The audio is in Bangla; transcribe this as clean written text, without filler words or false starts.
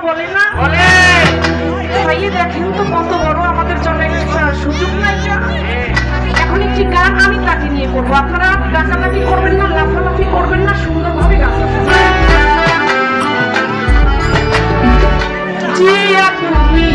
বলে না তাইলে দেখেন তো কত বড় আমাদের জন্য একটা সুযোগ না এটা। এখন একটি গান আমি তাকে নিয়ে করবো, আপনারা ডাকাডাকি করবেন না, লাফালাফি করবেন না, সুন্দরভাবে গানটা শুনবেন। জিয়া তুমি